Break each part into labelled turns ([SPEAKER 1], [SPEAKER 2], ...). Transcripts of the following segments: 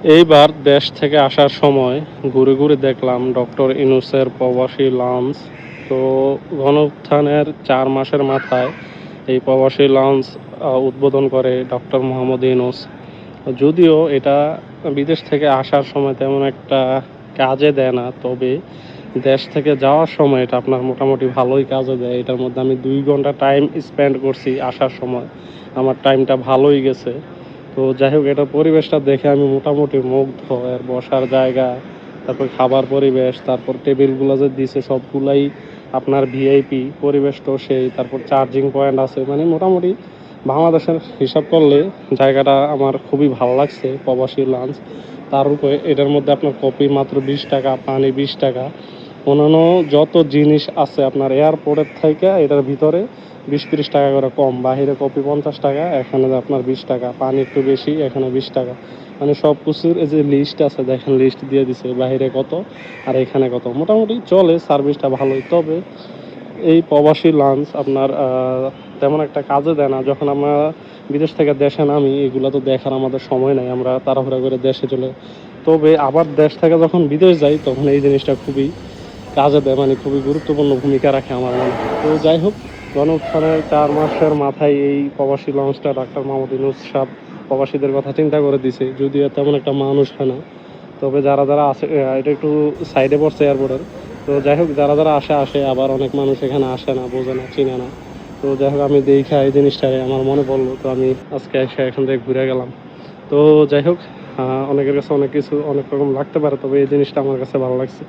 [SPEAKER 1] এইবার দেশ থেকে আসার সময় ঘুরে, ঘুরে দেখলাম ডক্টর ইউনূসের প্রবাসী লঞ্চ। তো গণউত্থানের ৪ মাসের মাথায় এই প্রবাসী লঞ্চ উদ্বোধন করে ডক্টর মোহাম্মদ ইউনূস। যদিও এটা বিদেশ থেকে আসার সময় তেমন একটা কাজে দেয় না। তবে দেশ থেকে যাওয়ার সময় এটা আপনার মোটামুটি ভালোই কাজে দেয়। এটার মধ্যে আমি ২ ঘন্টা টাইম স্পেন্ড করছি আসার সময়। আমার টাইমটা ভালোই গেছে। তো যাই হোক এটার পরিবেশটা দেখে আমি মোটামুটি মুগ্ধ। এর বসার জায়গা, তারপর খাবার পরিবেশ, তারপর টেবিলগুলো যে দিছে সবগুলাই আপনার ভিআইপি, পরিবেশটাও সেই। তারপর চার্জিং পয়েন্ট আছে। মানে মোটামুটি বাংলাদেশের হিসাব করলে জায়গাটা আমার খুবই ভালো লাগছে প্রবাসী লঞ্চ। তার উপরে এটার মধ্যে আপনার কফি মাত্র ৳২০, পানি ৳২০। অন্যান্য যত জিনিস আছে আপনার এয়ারপোর্টের থাইকা এটার ভিতরে ৳২০-৩০ করে কম। বাহিরে কফি ৳৫০, এখানে আপনার ৳২০, পানি একটু বেশি, এখানে ৳২০। মানে সব কিছুর এই যে লিস্ট আছে দেখেন, লিস্ট দিয়ে দিছে বাহিরে কত আর এখানে কত। মোটামুটি চলে, সার্ভিসটা ভালোই। তবে এই প্রবাসী লঞ্চ আপনার তেমন একটা কাজে দেয় না। যখন আমরা বিদেশ থেকে দেশে নামি এগুলা তো দেখার আমাদের সময় নাই। আমরা তাড়াহুড়া করে দেশে চলে, তবে আবার দেশ থেকে যখন বিদেশ যাই তখন এই জিনিসটা খুবই কাজে দেয়, মানে খুবই গুরুত্বপূর্ণ ভূমিকা রাখে আমার মনে হয়। তো যাই হোক, গণউত্থানের ৪ মাসের মাথায় এই প্রবাসী লঞ্চটা ডাক্তার মোহাম্মদ ইউনূস সাহেব প্রবাসীদের কথা চিন্তা করে দিছে। যদিও তেমন একটা মানুষ হয় না। তবে যারা আসে এটা একটু সাইডে পড়ছে এয়ারপোর্টের। তো যাই হোক যারা আসে, আবার অনেক মানুষ এখানে আসে না, বোঝে না, চিনে না। তো যাই হোক আমি দেইখা এই জিনিসটারে আমার মনে পড়লো। তো আমি আজকে এসে এখান থেকে ঘুরে গেলাম। তো যাই হোক অনেকের কাছে অনেক কিছু অনেক রকম লাগতে পারে। তবে এই জিনিসটা আমার কাছে ভালো লাগছে।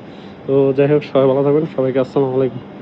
[SPEAKER 1] তো যাই হোক সবাই ভালো থাকবেন। সবাইকে আসসালামু আলাইকুম।